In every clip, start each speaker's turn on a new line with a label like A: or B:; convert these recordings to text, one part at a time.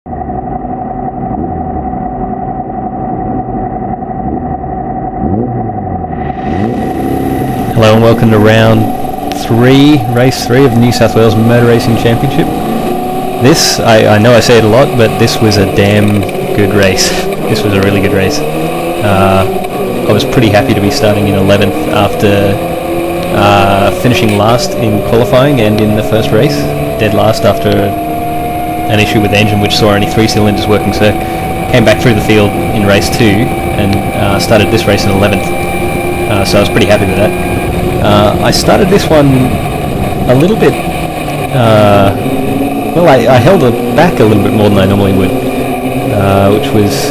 A: Hello and welcome to round 3, race 3 of the New South Wales Motor Racing Championship. This, I know I say it a lot, but this was a damn good race. This was a really good race. I was pretty happy to be starting in 11th after finishing last in qualifying and in the first race. Dead last after an issue with the engine which saw only 3 cylinders working, so came back through the field in race 2 and started this race in 11th. So I was pretty happy with that. I started this one a little bit, well, I held it back a little bit more than I normally would, which was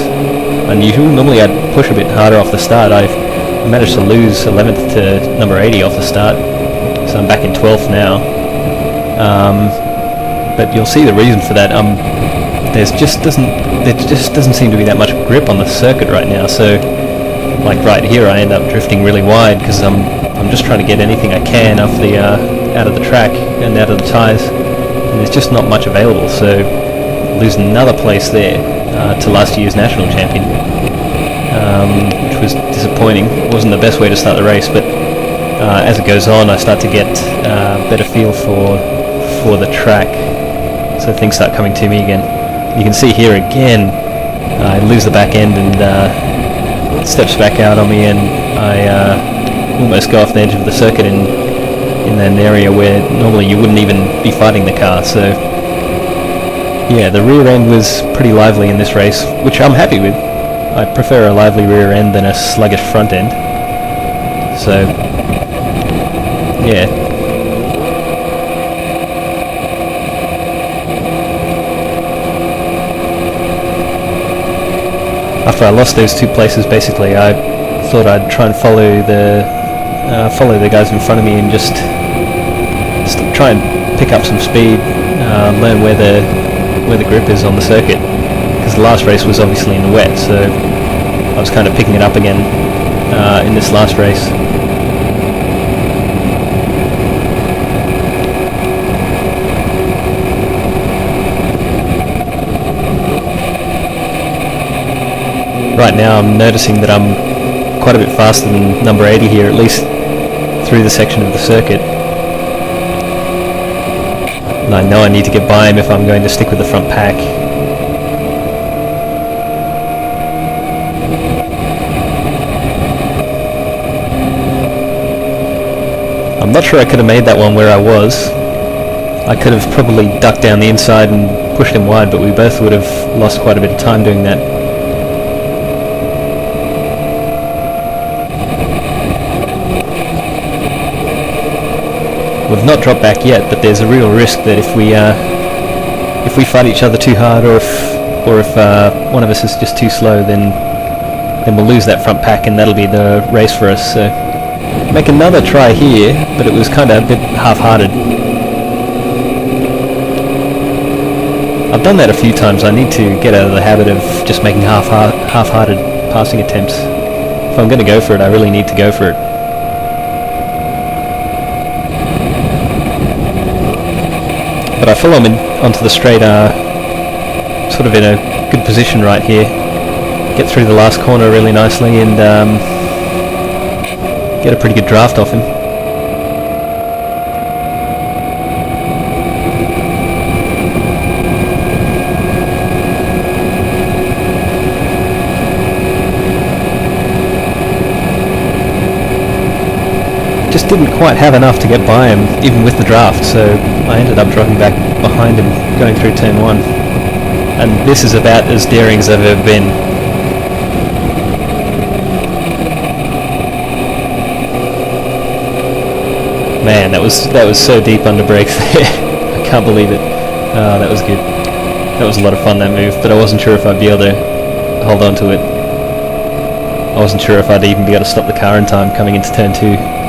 A: unusual. Normally I'd push a bit harder off the start. I managed to lose 11th to number 80 off the start, so I'm back in 12th now. But you'll see the reason for that. There just doesn't seem to be that much grip on the circuit right now, so like right here I end up drifting really wide because I'm just trying to get anything I can off the out of the track and out of the tyres, and there's just not much available, so lose another place there to last year's national champion, which was disappointing. It wasn't the best way to start the race, but as it goes on I start to get better feel for the track, so things start coming to me again. You can see here again I lose the back end and steps back out on me, and I almost go off the edge of the circuit in an area where normally you wouldn't even be fighting the car. So yeah, the rear end was pretty lively in this race, which I'm happy with. I prefer a lively rear end than a sluggish front end. So yeah. After I lost those 2 places, basically, I thought I'd try and follow the guys in front of me and just try and pick up some speed, learn where the grip is on the circuit. Because the last race was obviously in the wet, so I was kind of picking it up again in this last race. Right now I'm noticing that I'm quite a bit faster than number 80 here, at least through the section of the circuit. And I know I need to get by him if I'm going to stick with the front pack. I'm not sure I could have made that one where I was. I could have probably ducked down the inside and pushed him wide, but we both would have lost quite a bit of time doing that. We've not dropped back yet, but there's a real risk that if we fight each other too hard, or if one of us is just too slow, then we'll lose that front pack, and that'll be the race for us. So make another try here, but it was kind of a bit half-hearted. I've done that a few times. I need to get out of the habit of just making half-hearted passing attempts. If I'm going to go for it, I really need to go for it. But I follow him onto the straight, sort of in a good position right here. Get through the last corner really nicely and get a pretty good draft off him. Just didn't quite have enough to get by him, even with the draft, so I ended up dropping back behind him, going through turn 1. And this is about as daring as I've ever been. Man, that was so deep under brakes there. I can't believe it. That was good. That was a lot of fun, that move, but I wasn't sure if I'd be able to hold on to it. I wasn't sure if I'd even be able to stop the car in time coming into turn 2.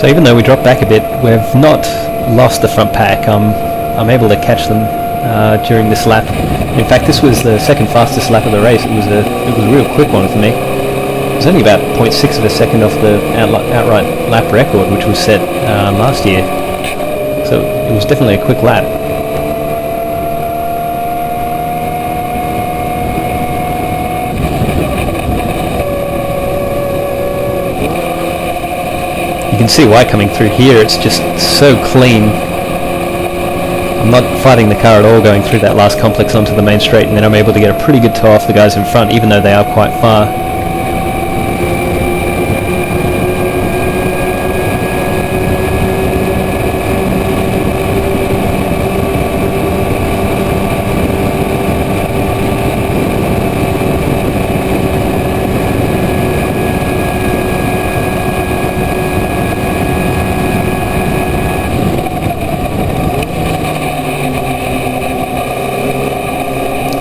A: So even though we dropped back a bit, we've not lost the front pack. I'm able to catch them during this lap. In fact, this was the second fastest lap of the race. It was a real quick one for me. It was only about 0.6 of a second off the outright lap record, which was set last year. So it was definitely a quick lap. You can see why coming through here, it's just so clean. I'm not fighting the car at all going through that last complex onto the main straight, and then I'm able to get a pretty good toe off the guys in front, even though they are quite far.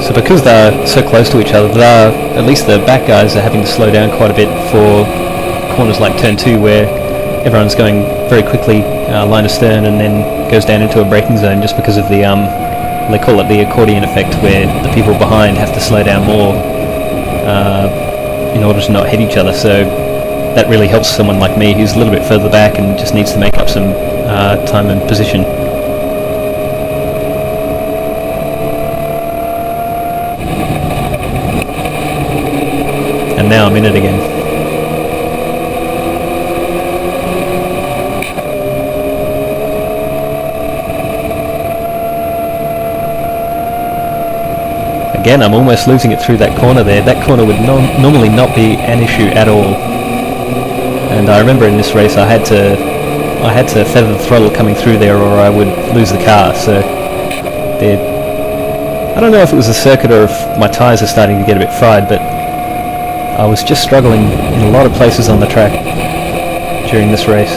A: So because they're so close to each other, at least the back guys are having to slow down quite a bit for corners like turn 2, where everyone's going very quickly line astern and then goes down into a braking zone just because of the they call it the accordion effect, where the people behind have to slow down more in order to not hit each other. So that really helps someone like me who's a little bit further back and just needs to make up some time and position. And now I'm in it again. Again, I'm almost losing it through that corner there. That corner would normally not be an issue at all. And I remember in this race I had to feather the throttle coming through there, or I would lose the car. So I don't know if it was the circuit or if my tyres are starting to get a bit fried, but I was just struggling in a lot of places on the track during this race.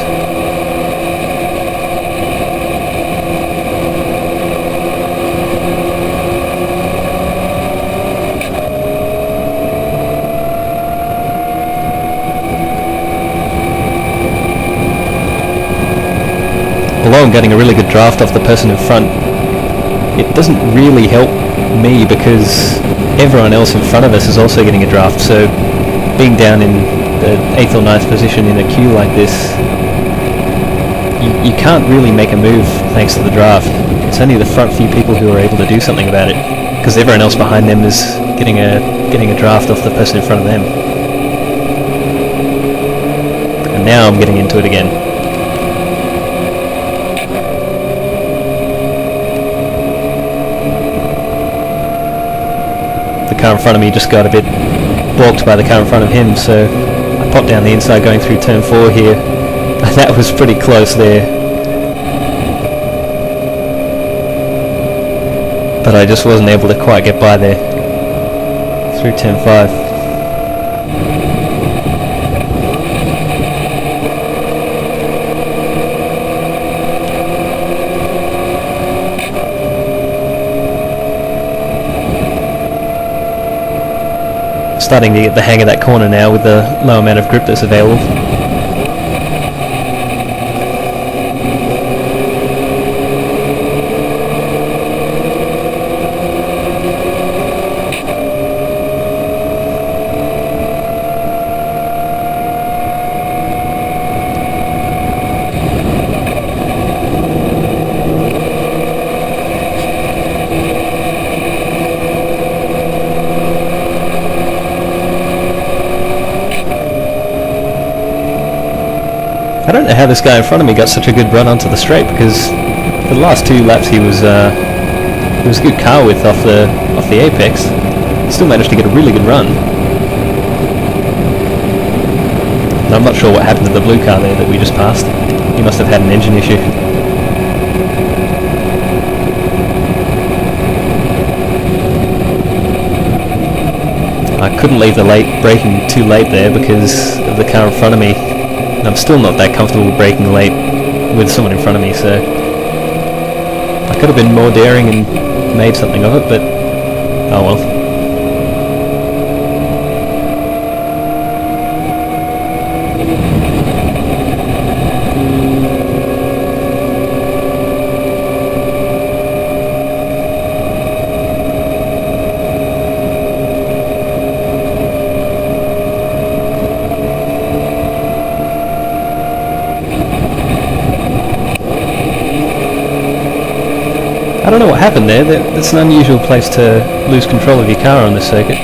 A: Although I'm getting a really good draft off the person in front, it doesn't really help me because everyone else in front of us is also getting a draft. So being down in the 8th or 9th position in a queue like this, you can't really make a move thanks to the draft. It's only the front few people who are able to do something about it, because everyone else behind them is getting a draft off the person in front of them. And now I'm getting into it again. The car in front of me just got a bit balked by the car in front of him, so I popped down the inside going through turn 4 here. That was pretty close there, but I just wasn't able to quite get by there through turn 5. Starting to get the hang of that corner now with the low amount of grip that's available. I don't know how this guy in front of me got such a good run onto the straight, because for the last 2 laps he was a good car width off the apex. Still managed to get a really good run. And I'm not sure what happened to the blue car there that we just passed. He must have had an engine issue. I couldn't leave the braking too late there because of the car in front of me. And I'm still not that comfortable braking late with someone in front of me, so I could have been more daring and made something of it, but oh well. I don't know what happened there. That's an unusual place to lose control of your car on this circuit.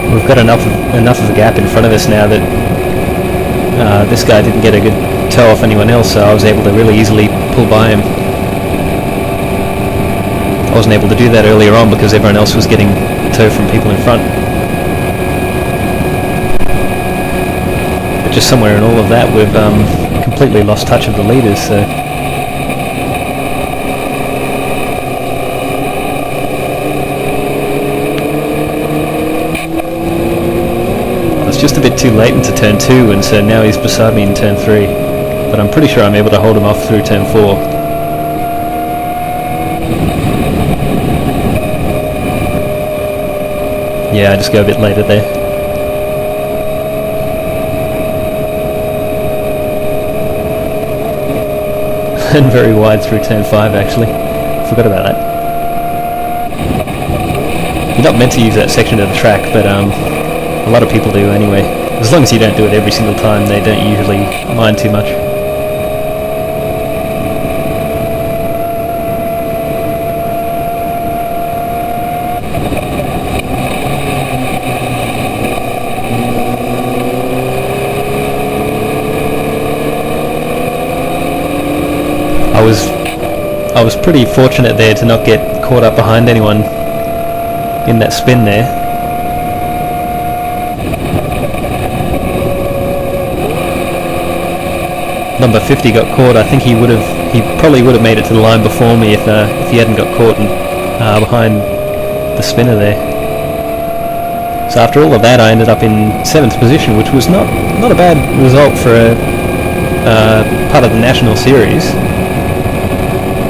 A: We've got enough of a gap in front of us now that this guy didn't get a good toe off anyone else, so I was able to really easily pull by him. I wasn't able to do that earlier on because everyone else was getting toe from people in front. But just somewhere in all of that, we've completely lost touch of the leaders, so... Just a bit too late into turn 2, and so now he's beside me in turn 3, but I'm pretty sure I'm able to hold him off through turn 4. Yeah, I just go a bit later there. And very wide through turn 5 actually. Forgot about that. You're not meant to use that section of the track, but a lot of people do anyway. As long as you don't do it every single time, they don't usually mind too much. I was pretty fortunate there to not get caught up behind anyone in that spin there. Number 50 got caught. I think he probably would have made it to the line before me if he hadn't got caught behind the spinner there. So after all of that, I ended up in 7th position, which was not a bad result for a part of the National Series,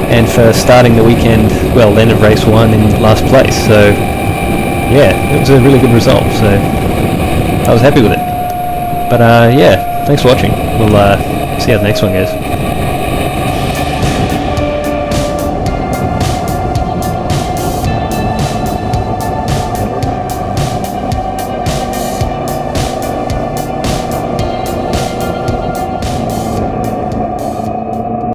A: and for starting the weekend, well, end of race 1 in last place. So yeah, it was a really good result. So I was happy with it. But yeah, thanks for watching. We'll see how the next one goes.